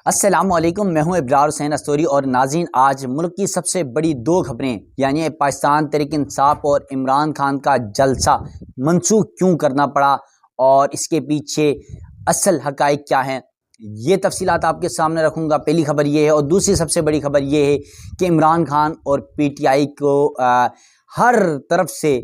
अस्सलामुअलैकुम, मैं हूं इब्रार हुसैन अस्तोरी और नाज़रीन, आज मुल्क की सबसे बड़ी दो खबरें यानी पाकिस्तान तहरीक इंसाफ और इमरान खान का जलसा मनसूख क्यों करना पड़ा और इसके पीछे असल हक़ाइक़ क्या हैं, ये तफसीलात आपके सामने रखूंगा। पहली खबर ये है और दूसरी सबसे बड़ी खबर ये है कि इमरान खान और PTI को हर तरफ से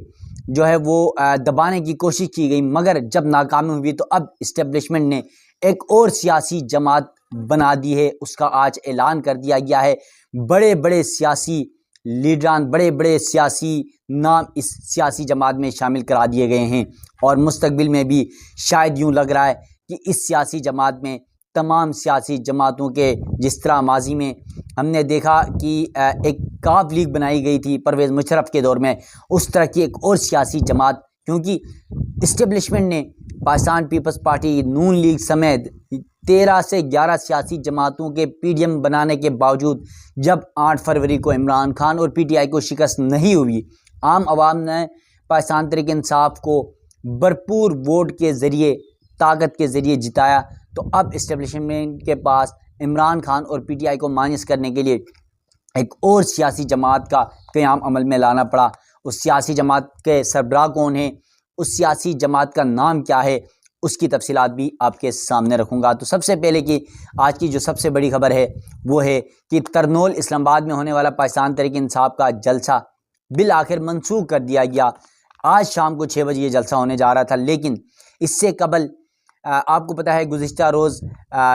जो है वो दबाने की कोशिश की गई, मगर जब नाकामी हुई तो अब इस्टेब्लिशमेंट ने एक और सियासी जमात बना दी है। उसका आज ऐलान कर दिया गया है। बड़े बड़े सियासी लीडरान, बड़े बड़े सियासी नाम इस सियासी जमात में शामिल करा दिए गए हैं और मुस्तकबिल में भी शायद यूँ लग रहा है कि इस सियासी जमात में तमाम सियासी जमातों के, जिस तरह माजी में हमने देखा कि एक काफ लीग बनाई गई थी परवेज़ मुशर्रफ के दौर में, उस तरह की एक और सियासी जमात, क्योंकि इस्टेब्लिशमेंट ने पाकिस्तान पीपल्स पार्टी, नून लीग समेत 13 से 11 सियासी जमातों के PDM बनाने के बावजूद जब 8 फरवरी को इमरान खान और PTI को शिकस्त नहीं हुई, आम आवाम ने पाकिस्तान तहरीक इंसाफ को भरपूर वोट के ज़रिए, ताकत के ज़रिए जिताया, तो अब इस्टेब्लिशमेंट के पास इमरान खान और PTI को माइनस करने के लिए एक और सियासी जमात का क़याम अमल में लाना पड़ा। उस सियासी जमात के सरबराह कौन है, उस सियासी जमात का नाम क्या है, उसकी तफसीलात भी आपके सामने रखूँगा। तो सबसे पहले कि आज की जो सबसे बड़ी खबर है वो है कि तरनोल इस्लामाबाद में होने वाला पाकिस्तान तहरीक इंसाफ का जलसा बिल आखिर मनसूख कर दिया गया। आज शाम को 6 बजे ये जलसा होने जा रहा था, लेकिन इससे कबल आपको पता है गुज़िश्ता रोज़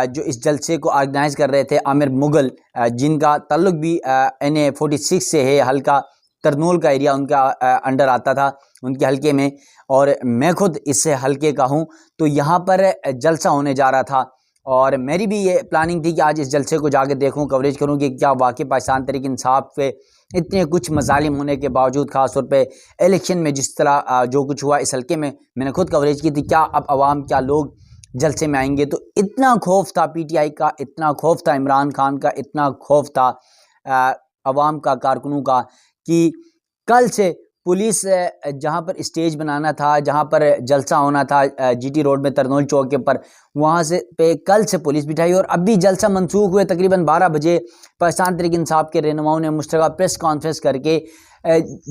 जो इस जलसे को ऑर्गेनाइज़ कर रहे थे आमिर मुग़ल, जिनका ताल्लुक भी NA 46 से है, हल्का तरनोल का एरिया उनका अंडर आता था, उनके हल्के में, और मैं खुद इससे हल्के का हूं, तो यहाँ पर जलसा होने जा रहा था और मेरी भी ये प्लानिंग थी कि आज इस जलसे को जाकर देखूं, कवरेज करूं कि क्या वाकई पाकिस्तान तहरीक इंसाफ पे इतने कुछ मजालिम होने के बावजूद, ख़ास तौर पे इलेक्शन में जिस तरह जो कुछ हुआ इस हल्के में, मैंने खुद कवरेज की थी, क्या अब आवाम, क्या लोग जलसे में आएंगे। तो इतना खौफ था PTI का, इतना खौफ था इमरान खान का, इतना खौफ था अवाम का, कारकुनों का, कि कल से पुलिस जहां पर स्टेज बनाना था, जहां पर जलसा होना था GT रोड में तरनोल चौक के ऊपर, वहां से पे कल से पुलिस बिठाई और अभी जलसा मंसूख हुए तकरीबन 12 बजे पाकिस्तान तहरीक इंसाफ के रहनुमाओं ने मुश्तरका प्रेस कॉन्फ्रेंस करके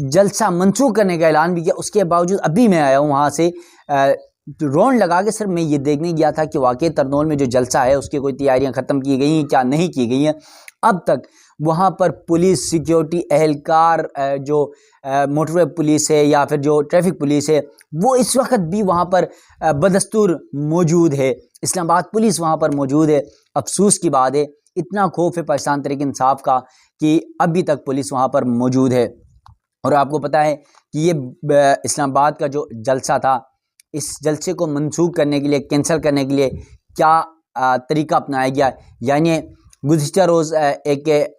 जलसा मंसूख करने का ऐलान भी किया। उसके बावजूद अभी मैं आया हूँ वहाँ से रौंड लगा के, सर मैं ये देखने गया था कि वाकई तरनोल में जो जलसा है उसकी कोई तैयारियां ख़त्म की गई हैं क्या नहीं की गई हैं। अब तक वहाँ पर पुलिस, सिक्योरिटी एहलकार, जो मोटरवे पुलिस है या फिर जो ट्रैफिक पुलिस है, वो इस वक्त भी वहाँ पर बदस्तूर मौजूद है। इस्लामाबाद पुलिस वहाँ पर मौजूद है। अफसोस की बात है, इतना खौफ है पाकिस्तान तहरीक इंसाफ का कि अभी तक पुलिस वहाँ पर मौजूद है। और आपको पता है कि ये इस्लामाबाद का जो जलसा था, इस जलसे को मनसूख करने के लिए, कैंसिल करने के लिए क्या तरीका अपनाया गया, यानी गुज़िश्ता रोज़ एक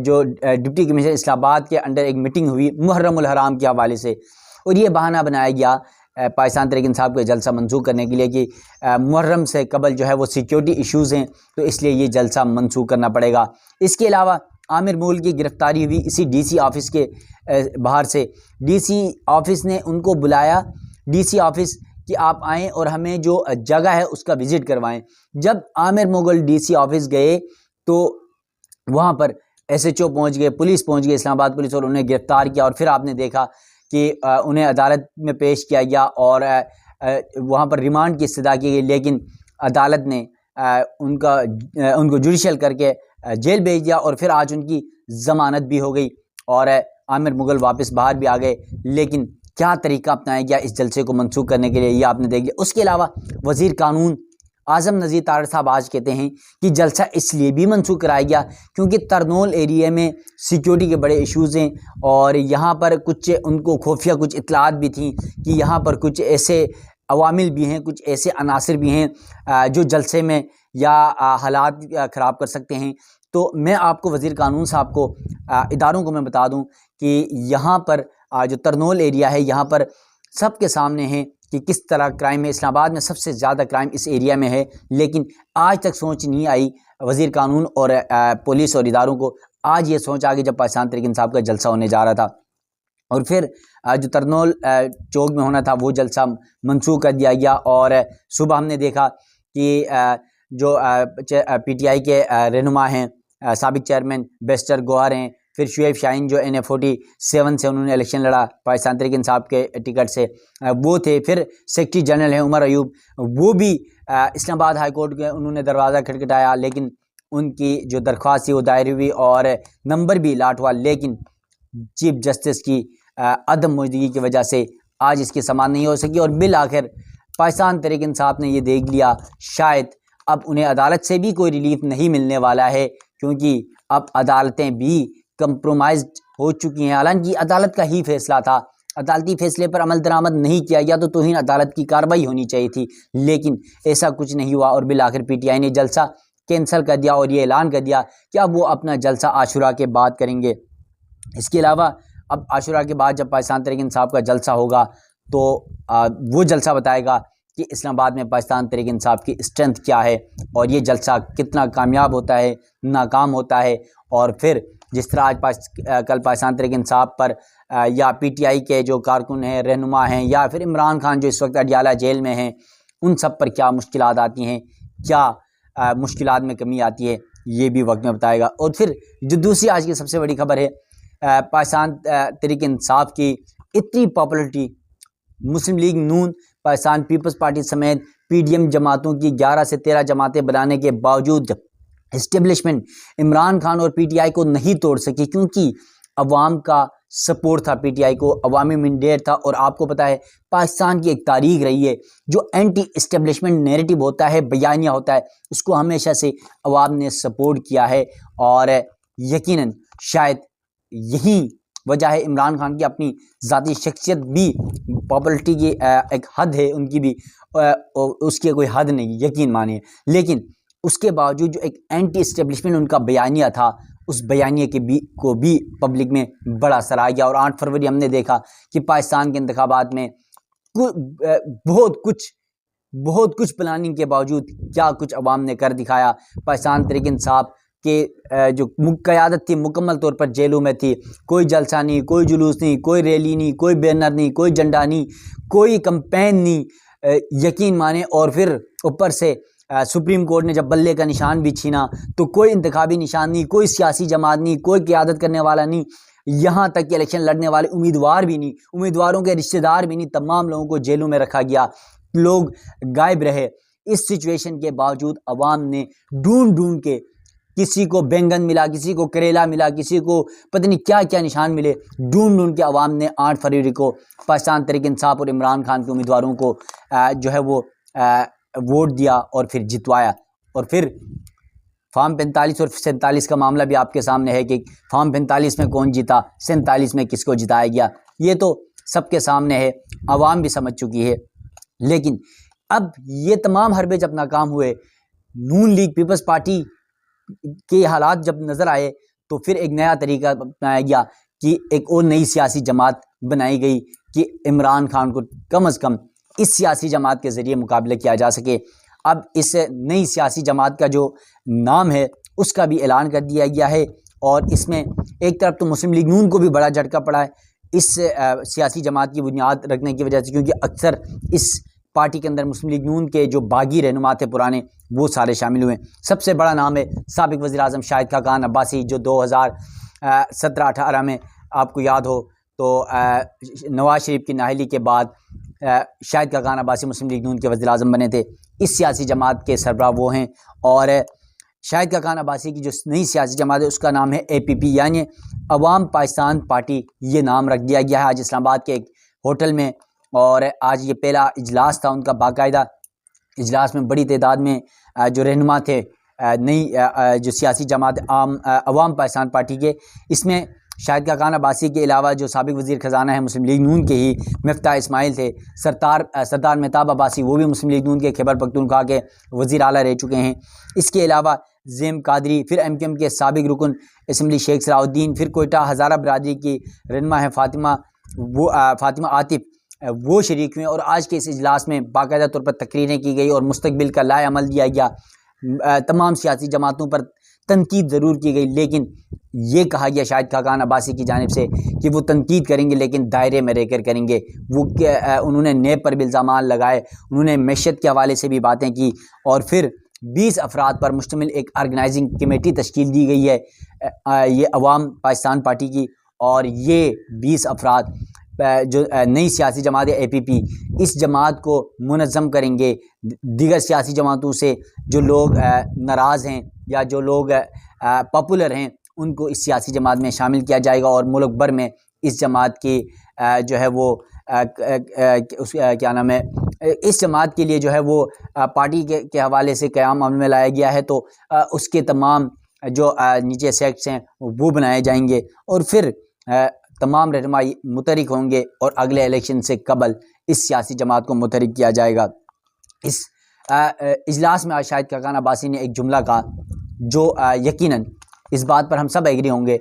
जो डिप्टी कमिश्नर इस्लामाबाद के अंडर एक मीटिंग हुई मुहर्रम उल हराम के हवाले से, और ये बहाना बनाया गया पाकिस्तान तहरीक इंसाफ को जलसा मंसूख करने के लिए कि मुहर्रम से कबल जो है वो सिक्योरिटी इश्यूज़ हैं, तो इसलिए ये जलसा मंसूख करना पड़ेगा। इसके अलावा आमिर मुग़ल की गिरफ़्तारी हुई इसी DC ऑफ़िस के बाहर से। DC ऑफ़िस ने उनको बुलाया, DC ऑफ़िस कि आप आएँ और हमें जो जगह है उसका विज़िट करवाएं। जब आमिर मुग़ल DC ऑफ़िस गए तो वहाँ पर SHO पहुँच गए, पुलिस पहुँच गई, इस्लामाबाद पुलिस, और उन्हें गिरफ़्तार किया। और फिर आपने देखा कि उन्हें अदालत में पेश किया गया और वहाँ पर रिमांड की इस्तदा की गई, लेकिन अदालत ने उनको जुडिशल करके जेल भेज दिया और फिर आज उनकी ज़मानत भी हो गई और आमिर मुग़ल वापस बाहर भी आ गए। लेकिन क्या तरीका अपनाया गया इस जलसे को मनसूख करने के लिए, ये आपने देख लिया। उसके अलावा वज़ीर कानून आज़म नज़ीर तारड़ साहब आज कहते हैं कि जलसा इसलिए भी मनसूख कराया गया क्योंकि तरनोल एरिया में सिक्योरिटी के बड़े इश्यूज़ हैं और यहाँ पर कुछ उनको खुफिया कुछ इतलात भी थी कि यहाँ पर कुछ ऐसे अवामिल भी हैं, कुछ ऐसे अनासिर भी हैं जो जलसे में या हालात ख़राब कर सकते हैं। तो मैं आपको वज़ीर कानून साहब को, इदारों को मैं बता दूँ कि यहाँ पर जो तरनोल एरिया है, यहाँ पर सबके सामने है कि किस तरह क्राइम है। इस्लामाबाद में सबसे ज़्यादा क्राइम इस एरिया में है, लेकिन आज तक सोच नहीं आई वज़ीर कानून और पुलिस और इदारों को। आज ये सोच आ गई जब पाकिस्तान तहरीक इंसाफ का जलसा होने जा रहा था और फिर जो तरनोल चौक में होना था वो जलसा मनसूख कर दिया गया। और सुबह हमने देखा कि जो PTI के रहनुमा हैं, साबिक चेयरमैन बैरिस्टर गौहर हैं, फिर शुएब शाहीन जो NA47 से उन्होंने इलेक्शन लड़ा पाकिस्तान तहरीक इंसाफ के टिकट से, वो थे। फिर सेक्रेटरी जनरल हैं उमर अयूब, वो भी इस्लामाबाद हाई कोर्ट के उन्होंने दरवाज़ा खटखटाया, लेकिन उनकी जो दरख्वास्त थी वो दायर हुई और नंबर भी लाट हुआ, लेकिन चीफ जस्टिस की अदम मौजूदगी की वजह से आज इसकी समाअत नहीं हो सकी। और बिल आखिर पाकिस्तान तहरीक इंसाफ ने ये देख लिया शायद अब उन्हें अदालत से भी कोई रिलीफ नहीं मिलने वाला है, क्योंकि अब अदालतें भी कंप्रोमाइज़ हो चुकी हैं। हालांकि अदालत का ही फैसला था, अदालती फैसले पर अमल दरामद नहीं किया गया तो तौहीन अदालत की कार्रवाई होनी चाहिए थी, लेकिन ऐसा कुछ नहीं हुआ और बिल आखिर PTI ने जलसा कैंसिल कर दिया और ये ऐलान कर दिया कि अब वो अपना जलसा आशुरा के बाद करेंगे। इसके अलावा अब आशुरा के बाद जब पाकिस्तान तहरीक इंसाफ का जलसा होगा तो वो जलसा बताएगा कि इस्लामाबाद में पाकिस्तान तहरीक इंसाफ की स्ट्रेंथ क्या है और ये जलसा कितना कामयाब होता है, नाकाम होता है। और फिर जिस तरह आज कल पाकिस्तान तहरीक इंसाफ पर या PTI के जो कारकुन हैं, रहनुमा हैं, या फिर इमरान खान जो इस वक्त अडियाला जेल में हैं, उन सब पर क्या मुश्किलात आती हैं, क्या मुश्किलात में कमी आती है, ये भी वक्त में बताएगा। और फिर जो दूसरी आज की सबसे बड़ी खबर है, पाकिस्तान तहरीक इंसाफ की इतनी पॉपुलरिटी, मुस्लिम लीग नून, पाकिस्तान पीपल्स पार्टी समेत PDM जमातों की 11 से 13 जमातें बनाने के बावजूद इस्टेब्लिशमेंट इमरान खान और PTI को नहीं तोड़ सकी, क्योंकि अवाम का सपोर्ट था PTI को, अवामी मैंडेट था। और आपको पता है पाकिस्तान की एक तारीख रही है, जो एंटी इस्टेब्लिशमेंट नैरेटिव होता है, बयानिया होता है, उसको हमेशा से अवाम ने सपोर्ट किया है। और यकीनन शायद यही वजह है इमरान खान की अपनी ज़ाती शख्सियत भी, पॉपुलरिटी की एक हद है उनकी भी, उसकी कोई हद नहीं, यकीन मानिए। लेकिन उसके बावजूद जो एक एंटी इस्टेब्लिशमेंट उनका बयानिया था, उस बयानिया को भी पब्लिक में बड़ा सराहा गया। और 8 फरवरी हमने देखा कि पाकिस्तान के इंतखाबात में बहुत कुछ प्लानिंग के बावजूद क्या कुछ अवाम ने कर दिखाया। पाकिस्तान तहरीक इंसाफ के जो क़यादत थी मुकम्मल तौर पर जेलों में थी, कोई जलसा नहीं, कोई जुलूस नहीं, कोई रैली नहीं, कोई बैनर नहीं, कोई झंडा नहीं, कोई कैंपेन नहीं, यकीन माने। और फिर ऊपर से सुप्रीम कोर्ट ने जब बल्ले का निशान भी छीना तो कोई इंतखाबी निशान नहीं, कोई सियासी जमात नहीं, कोई क़यादत करने वाला नहीं, यहाँ तक कि इलेक्शन लड़ने वाले उम्मीदवार भी नहीं, उम्मीदवारों के रिश्तेदार भी नहीं, तमाम लोगों को जेलों में रखा गया, लोग गायब रहे। इस सिचुएशन के बावजूद अवाम ने ढूंढ ढूंढ के, किसी को बैंगन मिला, किसी को करेला मिला, किसी को पता नहीं क्या क्या निशान मिले, ढूंढ ढूंढ के अवाम ने 8 फरवरी को पाकिस्तान तहरीक इंसाफ और इमरान खान के उम्मीदवारों को जो है वो वोट दिया और फिर जितवाया। और फिर फॉर्म 45 और 47 का मामला भी आपके सामने है कि फॉर्म 45 में कौन जीता, 47 में किसको जिताया गया, ये तो सबके सामने है, अवाम भी समझ चुकी है। लेकिन अब ये तमाम हरबे जब नाकाम हुए, नून लीग पीपल्स पार्टी के हालात जब नज़र आए, तो फिर एक नया तरीका अपनाया गया कि एक और नई सियासी जमात बनाई गई कि इमरान खान को कम अज़ कम इस सियासी जमात के ज़रिए मुकाबला किया जा सके। अब इस नई सियासी जमात का जो नाम है उसका भी ऐलान कर दिया गया है। और इसमें एक तरफ तो मुस्लिम लीग नून को भी बड़ा झटका पड़ा है इस सियासी जमात की बुनियाद रखने की वजह से, क्योंकि अक्सर इस पार्टी के अंदर मुस्लिम लीग नून के जो बागी रहनुमा थे पुराने, वो सारे शामिल हुए। सबसे बड़ा नाम है साबिक वज़ीर आज़म शाहिद खाकान अब्बासी, जो 2017-18 में आपको याद हो तो नवाज शरीफ की नाहली के बाद शाहिद खाकान अब्बासी मुस्लिम लीग नून के वज़ीर आज़म बने थे। इस सियासी जमात के सरबराह वो हैं। और शाहिद खाकान अब्बासी की जो नई सियासी जमात है उसका नाम है APP, यानी अवाम पाकिस्तान पार्टी, ये नाम रख दिया गया है। आज इस्लामाबाद के एक होटल में, और आज ये पहला इजलास था उनका, बाकायदा इजलास में बड़ी तादाद में जो रहनुमा थे नई जो सियासी जमात अवाम पाकिस्तान पार्टी के, इसमें शाहिद खाकान अब्बासी के अलावा जो साबिक वज़ीर ख़जाना है मुस्लिम लीग नून के ही मिफ्ताह इस्माइल थे, सरदार मेहताब अब्बासी, वो भी मुस्लिम लीग नून के खैबर पख्तूनख्वा के वज़ीर आला रह चुके हैं। इसके अलावा ज़ेम कादरी, फिर MKM के साबिक रुकन असम्बली शेख सलाउद्दीन, फिर कोयटा हज़ारा बरादरी की रहनुमा है फ़ातिमा आतिफ़, वो शरीक हुए। और आज के इस इजलास में बाकायदा तौर पर तकरीरें की गई और मुस्तकबिल का लाए अमल दिया गया। तमाम सियासी जमातों पर तनकीद ज़रूर की गई, लेकिन ये कहा गया शाहिद खाकान अब्बासी की जानिब से कि वो तनकीद करेंगे लेकिन दायरे में रहकर करेंगे। वो उन्होंने नेब पर भी इल्ज़ाम लगाए, उन्होंने मैशत के हवाले से भी बातें की, और फिर 20 अफराद पर मुश्तमिल एक ऑर्गेनाइजिंग कमेटी तश्कील दी गई है, ये अवाम पाकिस्तान पार्टी की। और ये 20 अफराद जो नई सियासी जमात है APP, इस जमात को मुनज़्ज़म करेंगे। दीगर सियासी जमातों से जो लोग नाराज़ हैं या जो लोग पॉपुलर हैं, उनको इस सियासी जमात में शामिल किया जाएगा और मुल्क भर में इस जमात की जो है वो क्या नाम है, इस जमात के लिए जो है वो पार्टी के हवाले से क़याम अमल में लाया गया है। तो उसके तमाम जो नीचे सेक्ट्स हैं वो बनाए जाएंगे और फिर तमाम रहनुमाई मुतहरिक होंगे और अगले इलेक्शन से कबल इस सियासी जमात को मुतहरिक किया जाएगा। इस इजलास में आज शाहिद खाकान अब्बासी ने एक जुमला कहा जो यकीनन इस बात पर हम सब एग्री होंगे।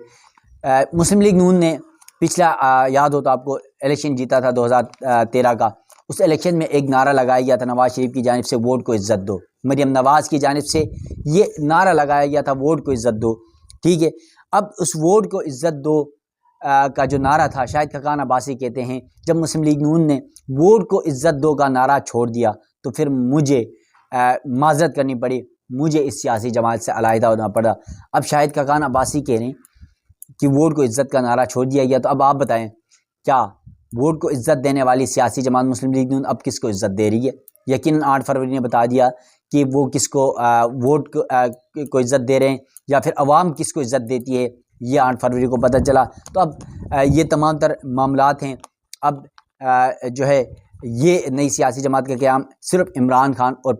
मुस्लिम लीग नून ने पिछला याद हो तो आपको इलेक्शन जीता था 2013 का। उस इलेक्शन में एक नारा लगाया गया था नवाज़ शरीफ की जानिब से, वोट को इज़्ज़त दो। मरियम नवाज़ की जानिब से ये नारा लगाया गया था, वोट को इज़्ज़त दो। ठीक है, अब उस वोट को इज़्ज़त दो का जो नारा था, शाहिद खाकान अब्बासी कहते हैं जब मुस्लिम लीग नून ने वोट को इज़्ज़त दो का नारा छोड़ दिया तो फिर मुझे माज़रत करनी पड़ी, मुझे इस सियासी जमात से अलहदा होना पड़ा। अब शाहिद खाकान अब्बासी कह रहे हैं कि वोट को इज़्ज़त का नारा छोड़ दिया गया, तो अब आप बताएं क्या वोट को इज़्ज़त देने वाली सियासी जमात मुस्लिम लीग नून अब किसको इज़्ज़त दे रही है? यकीनन 8 फरवरी ने बता दिया कि वो किसको वोट को इज़्ज़त दे रहे हैं या फिर अवाम किसको इज़्ज़त देती है, ये 8 फरवरी को पता चला। तो अब ये तमाम तर मामलात हैं। अब जो है ये नई सियासी जमात का क़याम सिर्फ इमरान खान और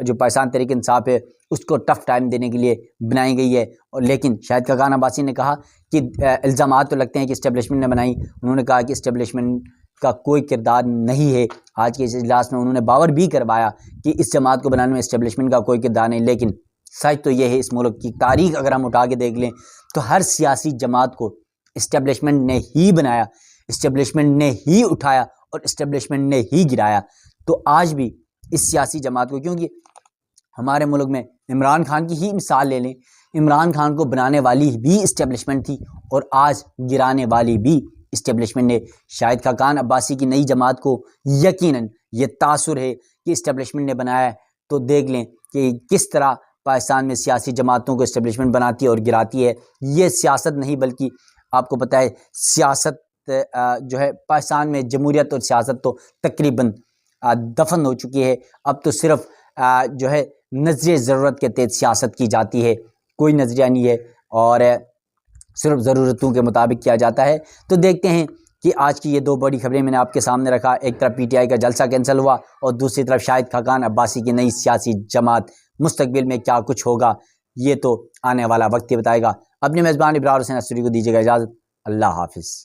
जो पाकिस्तान तहरीक इंसाफ है उसको टफ़ टाइम देने के लिए बनाई गई है। और लेकिन शाहिद खाकान अब्बासी ने कहा कि इल्ज़ामात तो लगते हैं कि इस्टेब्लिशमेंट ने बनाई। उन्होंने कहा कि इस्टेब्लिशमेंट का कोई किरदार नहीं है। आज के इस इजलास में उन्होंने बावर भी करवाया कि इस जमात को बनाने में इस्टेब्लिशमेंट का कोई किरदार नहीं। लेकिन सच तो ये है, इस मुल्क की तारीख़ अगर हम उठा के देख लें तो हर सियासी जमात को इस्टेब्लिशमेंट ने ही बनाया, इस्टेब्लिशमेंट ने ही उठाया और इस्टेब्लिशमेंट ने ही गिराया। तो आज भी इस सियासी जमात को, क्योंकि हमारे मुल्क में इमरान खान की ही मिसाल ले लें, इमरान खान को बनाने वाली भी इस्टेब्लिशमेंट थी और आज गिराने वाली भी इस्टेब्लिशमेंट ने। शाहिद खाकान अब्बासी की नई जमात को यकीनन ये तासुर है कि इस्टेब्लिशमेंट ने बनाया है। तो देख लें कि किस तरह पाकिस्तान में सियासी जमातों को इस्टेब्लिशमेंट बनाती है और गिराती है। ये सियासत नहीं बल्कि आपको पता है सियासत जो है पाकिस्तान में जमहूरियत और सियासत तो तकरीबन दफन हो चुकी है। अब तो सिर्फ जो है नज़रिए ज़रूरत के तहत सियासत की जाती है, कोई नज़रिया नहीं है और सिर्फ ज़रूरतों के मुताबिक किया जाता है। तो देखते हैं कि आज की ये 2 बड़ी खबरें मैंने आपके सामने रखा। एक तरफ PTI का जलसा कैंसिल हुआ और दूसरी तरफ शाहिद खाकान अब्बासी की नई सियासी जमात। मुस्तकबिल में क्या कुछ होगा ये तो आने वाला वक्त ही बताएगा। अपने मेज़बान इब्रार हुसैन अस्सरी को दीजिएगा इजाज़त। अल्लाह हाफिज़।